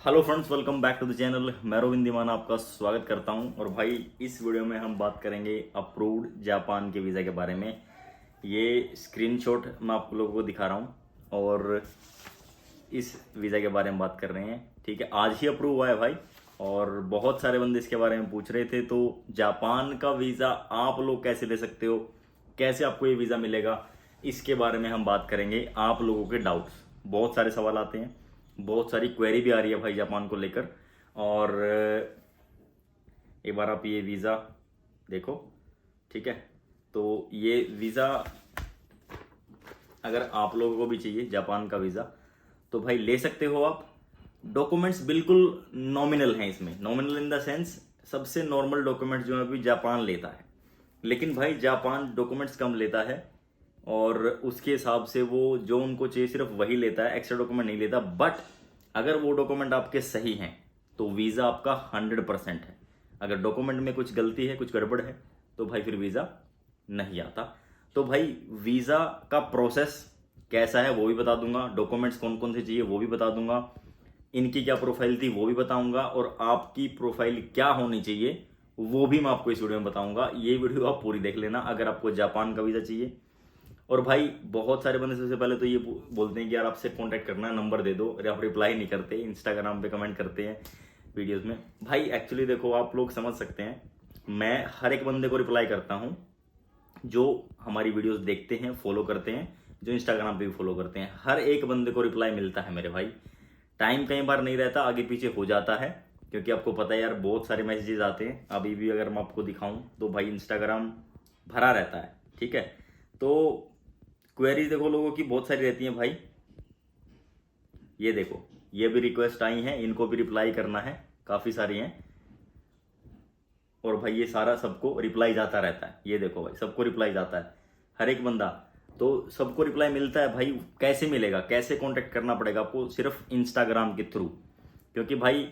Hello friends, welcome back to the channel. मैं रोविंद दीवाना आपका स्वागत करता हूं। और भाई इस वीडियो में हम बात करेंगे अप्रूव्ड जापान के वीज़ा के बारे में। ये स्क्रीनशॉट मैं आप लोगों को दिखा रहा हूं और इस वीज़ा के बारे में बात कर रहे हैं। ठीक है, आज ही अप्रूव हुआ है भाई और बहुत सारे बंदे इसके बारे में पूछ रहे थे। तो जापान का वीज़ा आप लोग कैसे ले सकते हो, कैसे आपको ये वीज़ा मिलेगा, इसके बारे में हम बात करेंगे। आप लोगों के डाउट्स, बहुत सारे सवाल आते हैं, बहुत सारी क्वेरी भी आ रही है भाई जापान को लेकर। और एक बार आप ये वीज़ा देखो। ठीक है, तो ये वीज़ा अगर आप लोगों को भी चाहिए जापान का वीज़ा तो भाई ले सकते हो आप। डॉक्यूमेंट्स बिल्कुल नॉमिनल हैं इसमें, नॉमिनल इन द सेंस सबसे नॉर्मल डॉक्यूमेंट्स जो है अभी जापान लेता है। लेकिन भाई जापान डॉक्यूमेंट्स कम लेता है और उसके हिसाब से वो जो उनको चाहिए सिर्फ वही लेता है, एक्स्ट्रा डॉक्यूमेंट नहीं लेता। बट अगर वो डॉक्यूमेंट आपके सही हैं तो वीज़ा आपका 100% है। अगर डॉक्यूमेंट में कुछ गलती है, कुछ गड़बड़ है, तो भाई फिर वीज़ा नहीं आता। तो भाई वीज़ा का प्रोसेस कैसा है वो भी बता दूंगा, डॉक्यूमेंट्स कौन कौन से चाहिए वो भी बता दूंगा, इनकी क्या प्रोफाइल थी वो भी बताऊंगा, और आपकी प्रोफाइल क्या होनी चाहिए वो भी मैं आपको इस वीडियो में बताऊंगा। ये वीडियो आप पूरी देख लेना अगर आपको जापान का वीज़ा चाहिए। और भाई बहुत सारे बंदे सबसे पहले तो ये बोलते हैं कि यार आपसे कांटेक्ट करना है, नंबर दे दो, और आप रिप्लाई नहीं करते, इंस्टाग्राम पे कमेंट करते हैं वीडियोस में। भाई एक्चुअली देखो, आप लोग समझ सकते हैं, मैं हर एक बंदे को रिप्लाई करता हूँ जो हमारी वीडियोस देखते हैं, फॉलो करते हैं, जो इंस्टाग्राम पे भी फॉलो करते हैं। हर एक बंदे को रिप्लाई मिलता है मेरे भाई। टाइम कई बार नहीं रहता, आगे पीछे हो जाता है, क्योंकि आपको पता है यार बहुत सारे मैसेजेस आते हैं। अभी भी अगर मैं आपको दिखाऊं तो भाई इंस्टाग्राम भरा रहता है। ठीक है, तो क्वेरीज देखो लोगों की बहुत सारी रहती हैं भाई। ये देखो, ये भी रिक्वेस्ट आई हैं, इनको भी रिप्लाई करना है, काफ़ी सारी हैं। और भाई ये सारा सबको रिप्लाई जाता रहता है। ये देखो भाई, सबको रिप्लाई जाता है, हर एक बंदा, तो सबको रिप्लाई मिलता है। भाई कैसे मिलेगा, कैसे कांटेक्ट करना पड़ेगा आपको? सिर्फ इंस्टाग्राम के थ्रू। क्योंकि भाई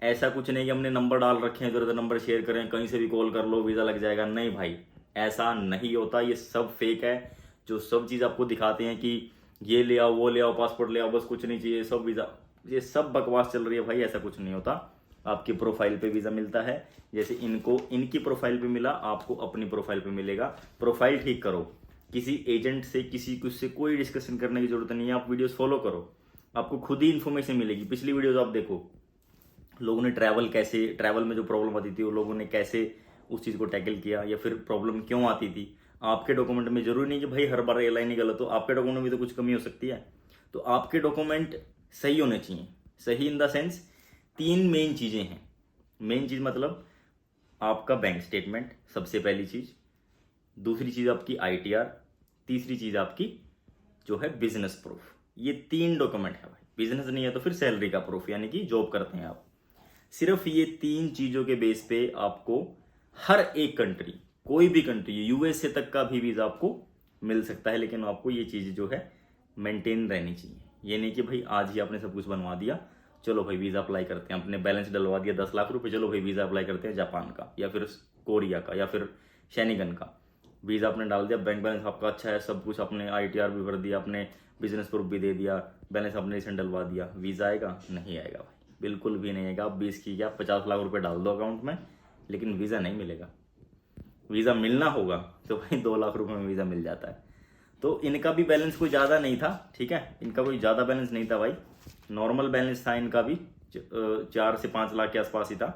ऐसा कुछ नहीं कि हमने नंबर डाल रखे हैं, इधर उधर नंबर शेयर करें, कहीं से भी कॉल कर लो वीज़ा लग जाएगा। नहीं भाई, ऐसा नहीं होता, ये सब फेक है। जो सब चीज़ आपको दिखाते हैं कि ये ले आओ, वो ले आओ, पासपोर्ट ले आओ, बस कुछ नहीं चाहिए, सब वीज़ा, ये सब बकवास चल रही है भाई। ऐसा कुछ नहीं होता। आपकी प्रोफाइल पे वीज़ा मिलता है, जैसे इनको इनकी प्रोफाइल पे मिला, आपको अपनी प्रोफाइल पे मिलेगा। प्रोफाइल ठीक करो, किसी एजेंट से, किसी कुछ से कोई डिस्कशन करने की जरूरत नहीं है। आप वीडियोस फॉलो करो, आपको खुद ही इन्फॉर्मेशन मिलेगी। पिछली वीडियोस आप देखो, लोगों ने ट्रैवल में जो प्रॉब्लम आती थी, वो लोगों ने कैसे उस चीज़ को टैकल किया, या फिर प्रॉब्लम क्यों आती थी। आपके डॉक्यूमेंट में जरूरी नहीं कि भाई हर बार ये लाइन ही गलत हो, आपके डॉक्यूमेंट में तो कुछ कमी हो सकती है। तो आपके डॉक्यूमेंट सही होने चाहिए। सही इन द सेंस तीन मेन चीज़ें हैं। मेन चीज़ मतलब आपका बैंक स्टेटमेंट, सबसे पहली चीज़। दूसरी चीज़ आपकी आईटीआर। तीसरी चीज़ आपकी जो है बिजनेस प्रूफ। ये तीन डॉक्यूमेंट है भाई। बिजनेस नहीं है तो फिर सैलरी का प्रूफ, यानी कि जॉब करते हैं आप। सिर्फ ये तीन चीजों के बेस पे आपको हर एक कंट्री, कोई भी कंट्री, यूएसए तक का भी वीजा आपको मिल सकता है। लेकिन आपको ये चीज जो है मेंटेन रहनी चाहिए। ये नहीं कि भाई आज ही आपने सब कुछ बनवा दिया, चलो भाई वीजा अप्लाई करते हैं, अपने बैलेंस डलवा दिया 10 लाख रुपए, चलो भाई वीजा अप्लाई करते हैं जापान का, या फिर कोरिया का, या फिर शेनिगन का। वीजा आपने डाल दिया, बैंक बैलेंस आपका अच्छा है, सब कुछ, आपने आईटीआर भी भर दिया, अपने बिजनेस प्रूफ भी दे दिया, बैलेंस आपने रिसेंट डलवा दिया, वीजा आएगा? नहीं आएगा भाई, बिल्कुल भी नहीं आएगा। आप 20 की क्या 50 लाख रुपए डाल दो अकाउंट में, लेकिन वीज़ा नहीं मिलेगा। वीज़ा मिलना होगा तो भाई 2 लाख रुपए में वीज़ा मिल जाता है। तो इनका भी बैलेंस कोई ज़्यादा नहीं था। ठीक है, इनका कोई ज़्यादा बैलेंस नहीं था भाई, नॉर्मल बैलेंस था इनका भी, 4 से 5 लाख के आसपास ही था।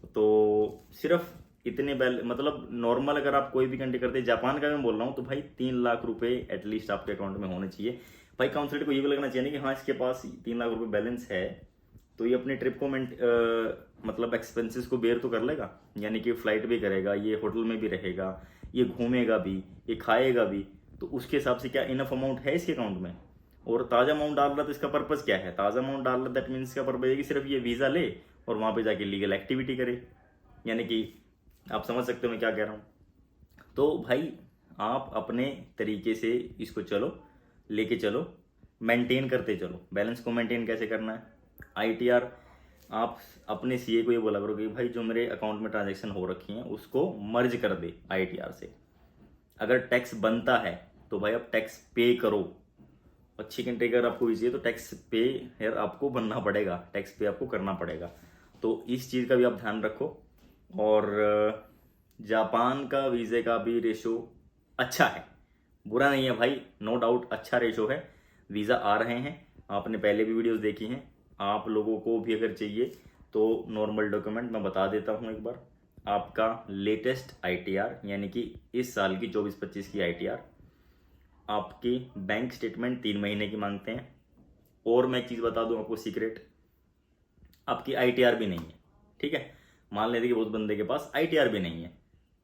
तो सिर्फ इतने मतलब नॉर्मल अगर आप कोई भी कंट्री करते हैं, जापान का मैं बोल रहा हूँ, तो भाई 3 लाख रुपए एटलीस्ट आपके अकाउंट में होने चाहिए। भाई काउंसलेट को ये भी लगना चाहिए ना कि हाँ इसके पास 3 लाख रुपए बैलेंस है, तो ये अपने ट्रिप को मतलब एक्सपेंसेस को बेयर तो कर लेगा। यानी कि फ्लाइट भी करेगा, ये होटल में भी रहेगा, ये घूमेगा भी, ये खाएगा भी, तो उसके हिसाब से क्या इनफ अमाउंट है इसके अकाउंट में। और ताज़ा अमाउंट डाल रहा तो इसका पर्पज़ क्या है? ताज़ा अमाउंट डाल रहा दैट मीन्स इसका पर्पज़ है कि सिर्फ ये वीज़ा ले और वहाँ पे जाके लीगल एक्टिविटी करे। यानी कि आप समझ सकते हो मैं क्या कह रहा हूँ। तो भाई आप अपने तरीके से इसको चलो, लेके चलो, मेंटेन करते चलो। बैलेंस को मेंटेन कैसे करना है? आईटीआर, आप अपने सीए को ये बोला करो कि भाई जो मेरे अकाउंट में ट्रांजैक्शन हो रखी हैं उसको मर्ज कर दे आईटीआर से। अगर टैक्स बनता है तो भाई आप टैक्स पे करो, अच्छी कंट्री अगर आपको वीजा है तो टैक्स पे यार आपको बनना पड़ेगा, टैक्स पे आपको करना पड़ेगा। तो इस चीज़ का भी आप ध्यान रखो। और जापान का वीज़े का भी रेशो अच्छा है, बुरा नहीं है भाई, नो डाउट अच्छा रेशो है। वीज़ा आ रहे हैं, आपने पहले भी वीडियोस देखी हैं। आप लोगों को भी अगर चाहिए तो नॉर्मल डॉक्यूमेंट मैं बता देता हूँ एक बार। आपका लेटेस्ट आईटीआर यानी कि इस साल की 24-25 की आईटीआर, आपकी बैंक स्टेटमेंट 3 महीने की मांगते हैं। और मैं एक चीज़ बता दूं आपको सीक्रेट, आपकी आईटीआर भी नहीं है, ठीक है। मान लेते कि बहुत बंदे के पास आईटीआर भी नहीं है,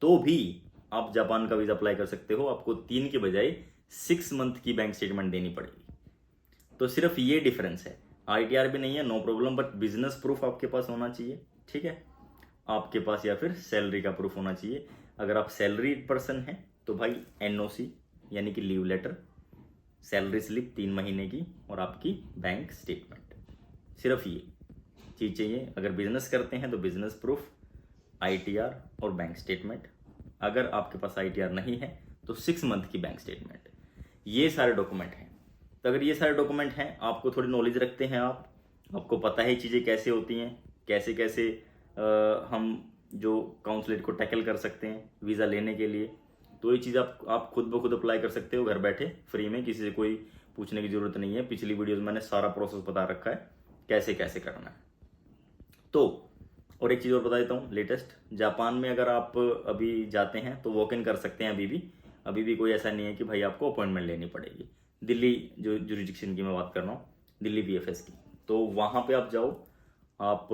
तो भी आप जापान का वीज़ा अप्लाई कर सकते हो। आपको 3 के बजाय 6 मंथ की बैंक स्टेटमेंट देनी पड़ेगी। तो सिर्फ ये डिफरेंस है, आईटीआर भी नहीं है no problem, but business proof आपके पास होना चाहिए, ठीक है। आपके पास या फिर सैलरी का प्रूफ होना चाहिए। अगर आप सैलरी पर्सन हैं तो भाई एनओसी यानी कि लीव लेटर, सैलरी स्लिप 3 महीने की और आपकी बैंक स्टेटमेंट, सिर्फ ये चीज़ चाहिए। अगर बिजनेस करते हैं तो बिजनेस प्रूफ, आईटीआर और बैंक स्टेटमेंट। अगर आपके पास आईटीआर नहीं है तो 6 मंथ की बैंक स्टेटमेंट। ये सारे डॉक्यूमेंट हैं। तो अगर ये सारे डॉक्यूमेंट हैं, आपको थोड़ी नॉलेज रखते हैं, आपको पता है चीज़ें कैसे होती हैं, कैसे कैसे हम जो काउंसलेट को टैकल कर सकते हैं वीज़ा लेने के लिए, तो ये चीज़ आप खुद ब खुद अप्लाई कर सकते हो घर बैठे फ्री में, किसी से कोई पूछने की ज़रूरत नहीं है। पिछली वीडियोज़ मैंने सारा प्रोसेस बता रखा है कैसे कैसे करना है। तो और एक चीज़ और बता देता हूँ लेटेस्ट, जापान में अगर आप अभी जाते हैं तो वॉक इन कर सकते हैं अभी भी कोई ऐसा नहीं है कि भाई आपको अपॉइंटमेंट लेनी पड़ेगी। दिल्ली जो जुरिडिक्शन की मैं बात कर रहा हूँ, दिल्ली बीएफएस की, तो वहाँ पे आप जाओ, आप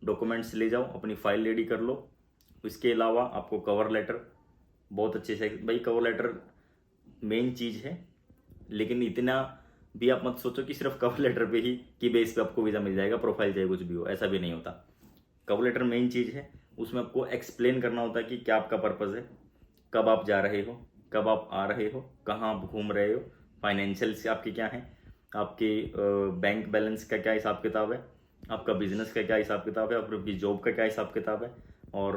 डॉक्यूमेंट्स ले जाओ, अपनी फाइल रेडी कर लो। इसके अलावा आपको कवर लेटर बहुत अच्छे से, भाई कवर लेटर मेन चीज़ है, लेकिन इतना भी आप मत सोचो कि सिर्फ कवर लेटर पे ही की बेस पे आपको वीज़ा मिल जाएगा, प्रोफाइल चाहे कुछ भी हो, ऐसा भी नहीं होता। कवर लेटर मेन चीज़ है, उसमें आपको एक्सप्लेन करना होता है कि क्या आपका पर्पज़ है, कब आप जा रहे हो, कब आप आ रहे हो, कहाँ आप घूम रहे हो, फाइनेंशियल से आपके क्या हैं, आपके बैंक बैलेंस का क्या हिसाब किताब है, आपका बिजनेस का क्या हिसाब किताब है, आपकी जॉब का क्या हिसाब किताब है, और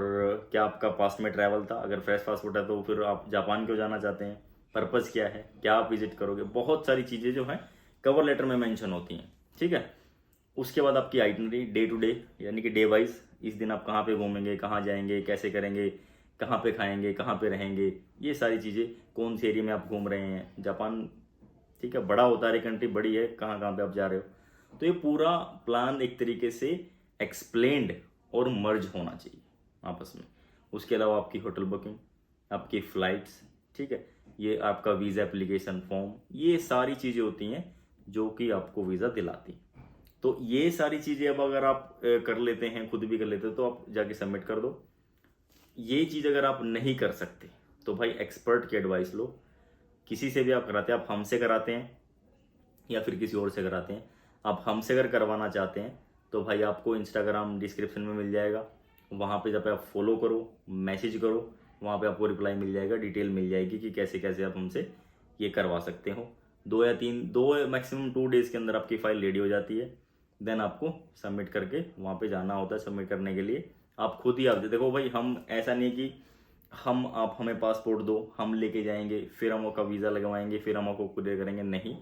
क्या आपका पास्ट में ट्रैवल था, अगर फ्रेश पासपोर्ट है तो फिर आप जापान क्यों जाना चाहते हैं, पर्पज़ क्या है, क्या आप विजिट करोगे, बहुत सारी चीज़ें जो हैं कवर लेटर में मेंशन होती हैं, ठीक है। उसके बाद आपकी आइटनरी डे टू डे यानी कि डे वाइज, इस दिन आप कहाँ पे घूमेंगे, कहाँ जाएंगे, कैसे करेंगे, कहाँ पे खाएंगे, कहाँ पे रहेंगे, ये सारी चीज़ें, कौन से एरिया में आप घूम रहे हैं। जापान ठीक है बड़ा होता है, कंट्री बड़ी है, कहाँ कहाँ पे आप जा रहे हो, तो ये पूरा प्लान एक तरीके से एक्सप्लेन्ड और मर्ज होना चाहिए आपस में। उसके अलावा आपकी होटल बुकिंग, आपकी फ़्लाइट्स, ठीक है, ये आपका वीज़ा एप्लीकेशन फॉर्म, ये सारी चीज़ें होती हैं जो कि आपको वीज़ा दिलाती हैं। तो ये सारी चीज़ें अब अगर आप कर लेते हैं, खुद भी कर लेते हो, तो आप जाके सबमिट कर दो। ये चीज़ अगर आप नहीं कर सकते तो भाई एक्सपर्ट की एडवाइस लो, किसी से भी आप कराते हैं, आप हमसे कराते हैं या फिर किसी और से कराते हैं। आप हमसे अगर करवाना चाहते हैं तो भाई आपको इंस्टाग्राम डिस्क्रिप्शन में मिल जाएगा, वहाँ पे जब आप फॉलो करो, मैसेज करो, वहाँ पे आपको रिप्लाई मिल जाएगा, डिटेल मिल जाएगी कि कैसे कैसे आप हमसे ये करवा सकते हो। 2 मैक्सिमम 2 डेज़ के अंदर आपकी फ़ाइल रेडी हो जाती है। देन आपको सबमिट करके वहाँ पे जाना होता है। सबमिट करने के लिए आप खुद ही, आप देखो भाई, हम ऐसा नहीं कि आप हमें पासपोर्ट दो, हम लेके जाएंगे, फिर हम आपका वीज़ा लगवाएंगे, फिर हम आपको क्लियर करेंगे, नहीं,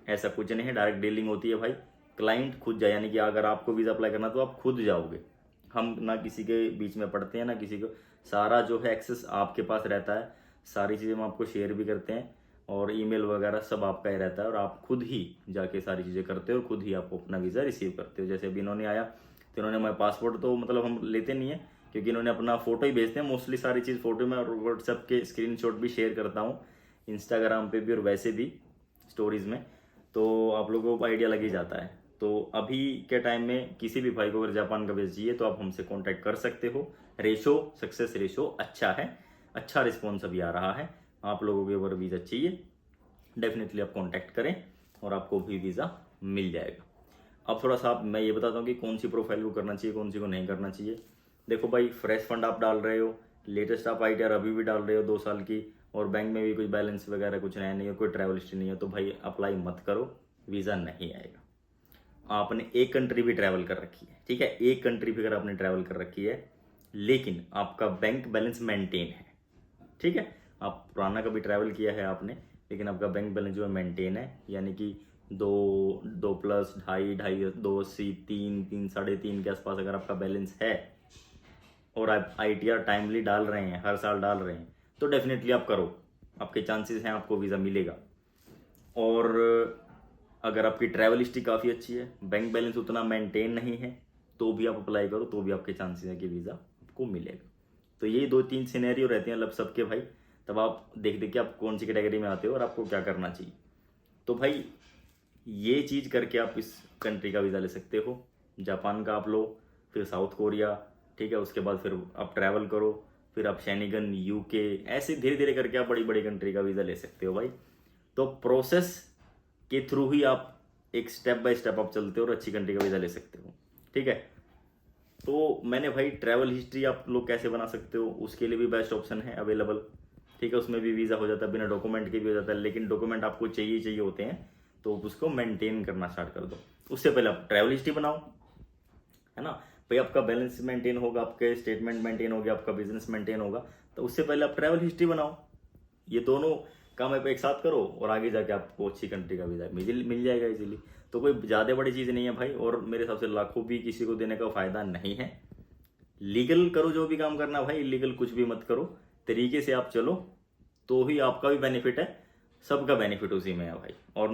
ऐसा कुछ नहीं है। डायरेक्ट डीलिंग होती है भाई, क्लाइंट खुद जाए, यानी कि अगर आपको वीज़ा अप्लाई करना तो आप खुद जाओगे, हम ना किसी के बीच में पड़ते हैं ना किसी को, सारा जो है एक्सेस आपके पास रहता है, सारी चीज़ें हम आपको शेयर भी करते हैं और ईमेल वगैरह सब आपका ही रहता है, और आप खुद ही जाके सारी चीज़ें करते हो, खुद ही आप अपना वीज़ा रिसीव करते हो। जैसे अभी इन्होंने आया तो इन्होंने, मैं पासपोर्ट तो मतलब हम लेते नहीं है क्योंकि इन्होंने अपना फ़ोटो ही भेजते हैं मोस्टली, सारी चीज़ फ़ोटो में, और व्हाट्सएप के स्क्रीनशॉट भी शेयर करता हूँ, इंस्टाग्राम पे भी और वैसे भी स्टोरीज़ में, तो आप लोगों को आइडिया लग ही जाता है। तो अभी के टाइम में किसी भी भाई को अगर जापान का वीज़ा चाहिए तो आप हमसे कांटेक्ट कर सकते हो। रेशो, सक्सेस रेशो अच्छा है, अच्छा रिस्पॉन्स अभी आ रहा है। आप लोगों को अगर वीज़ा चाहिए डेफिनेटली आप कांटेक्ट करें और आपको भी वीज़ा मिल जाएगा। अब थोड़ा सा मैं ये बताता हूँ कि कौन सी प्रोफाइल को करना चाहिए, कौन सी को नहीं करना चाहिए। देखो भाई, फ्रेश फंड आप डाल रहे हो, लेटेस्ट आप आईटीआर अभी भी डाल रहे हो 2 साल की, और बैंक में भी कोई बैलेंस वगैरह कुछ नया नहीं है, कोई ट्रैवल हिस्ट्री नहीं है, तो भाई अप्लाई मत करो, वीज़ा नहीं आएगा। आपने एक कंट्री भी ट्रैवल कर रखी है, ठीक है, एक कंट्री भी अगर आपने ट्रैवल कर रखी है लेकिन आपका बैंक बैलेंस मेंटेन है, ठीक है, आप पुराना कभी ट्रैवल किया है आपने, लेकिन आपका बैंक बैलेंस जो है मेंटेन है, यानी कि 2 प्लस 2.5 2.80 3 3.5 के आसपास अगर आपका बैलेंस है और आप ITR टाइमली डाल रहे हैं, हर साल डाल रहे हैं, तो डेफिनेटली आप करो, आपके चांसेस हैं आपको वीज़ा मिलेगा। और अगर आपकी ट्रैवल हिस्ट्री काफ़ी अच्छी है, बैंक बैलेंस उतना मेंटेन नहीं है, तो भी आप अप्लाई करो, तो भी आपके चांसेस हैं कि वीज़ा आपको मिलेगा। तो ये 2-3 सिनेरियो रहते हैं मतलब सबके भाई, तब आप देख कि आप कौन सी कैटेगरी में आते हो और आपको क्या करना चाहिए। तो भाई ये चीज़ करके आप इस कंट्री का वीज़ा ले सकते हो। जापान का आप लो, फिर साउथ कोरिया, ठीक है, उसके बाद फिर आप ट्रैवल करो, फिर आप शेनिगन, UK, ऐसे धीरे धीरे करके आप बड़ी बड़ी कंट्री का वीज़ा ले सकते हो भाई। तो प्रोसेस के थ्रू ही आप एक स्टेप बाय स्टेप आप चलते हो और अच्छी कंट्री का वीज़ा ले सकते हो, ठीक है। तो मैंने भाई ट्रैवल हिस्ट्री आप लोग कैसे बना सकते हो, उसके लिए भी बेस्ट ऑप्शन है अवेलेबल, ठीक है। उसमें भी वीज़ा हो जाता है, बिना डॉक्यूमेंट के भी हो जाता है, लेकिन डॉक्यूमेंट आपको चाहिए होते हैं, तो उसको मेंटेन करना स्टार्ट कर दो। उससे पहले आप ट्रैवल हिस्ट्री बनाओ, है ना भाई। आपका बैलेंस मेंटेन होगा, आपके स्टेटमेंट मेंटेन होगा, आपका बिजनेस मेंटेन होगा, तो उससे पहले आप ट्रैवल हिस्ट्री बनाओ। ये दोनों काम आप एक साथ करो और आगे जाके आपको अच्छी कंट्री का वीज़ा मिल जाएगा इजीली। तो कोई ज़्यादा बड़ी चीज़ नहीं है भाई, और मेरे हिसाब से लाखों भी किसी को देने का फ़ायदा नहीं है। लीगल करो जो भी काम करना भाई, इलीगल कुछ भी मत करो, तरीके से आप चलो, तो ही आपका भी बेनिफिट है, सबका बेनिफिट उसी में है भाई। और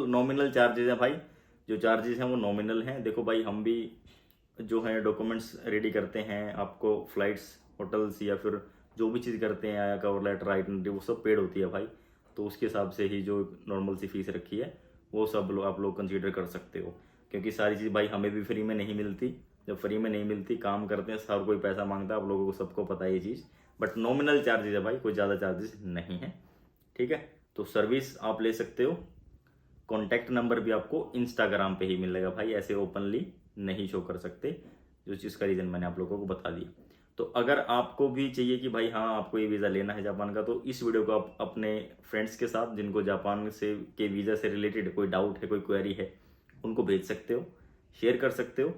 नॉमिनल चार्जेस हैं भाई, जो चार्जेस हैं वो नॉमिनल हैं। देखो भाई, हम भी जो है डॉक्यूमेंट्स रेडी करते हैं, आपको फ्लाइट्स, होटल्स या फिर जो भी चीज़ करते हैं, आया कवर लेटर, आइटनरी, वो सब पेड होती है भाई। तो उसके हिसाब से ही जो नॉर्मल सी फीस रखी है वो सब आप लोग कंसीडर कर सकते हो, क्योंकि सारी चीज़ भाई हमें भी फ्री में नहीं मिलती। जब फ्री में नहीं मिलती, काम करते हैं, हर कोई पैसा मांगता है, आप लोगों को सबको पता है ये चीज़। बट नॉमिनल चार्जेस है भाई, कोई ज़्यादा चार्जेस नहीं है, ठीक है। तो सर्विस आप ले सकते हो। कॉन्टैक्ट नंबर भी आपको इंस्टाग्राम पे ही मिलेगा भाई, ऐसे ओपनली नहीं शो कर सकते, जो चीज़ का रीज़न मैंने आप लोगों को बता दिया। तो अगर आपको भी चाहिए कि भाई हाँ आपको ये वीज़ा लेना है जापान का, तो इस वीडियो को आप अपने फ्रेंड्स के साथ, जिनको जापान से के वीज़ा से रिलेटेड कोई डाउट है, कोई क्वेरी है, उनको भेज सकते हो, शेयर कर सकते हो।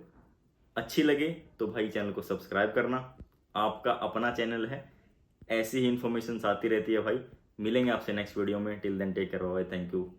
अच्छी लगे तो भाई चैनल को सब्सक्राइब करना, आपका अपना चैनल है, ऐसी ही इन्फॉर्मेशन आती रहती है भाई। मिलेंगे आपसे नेक्स्ट वीडियो में, till then take care, bye, thank you.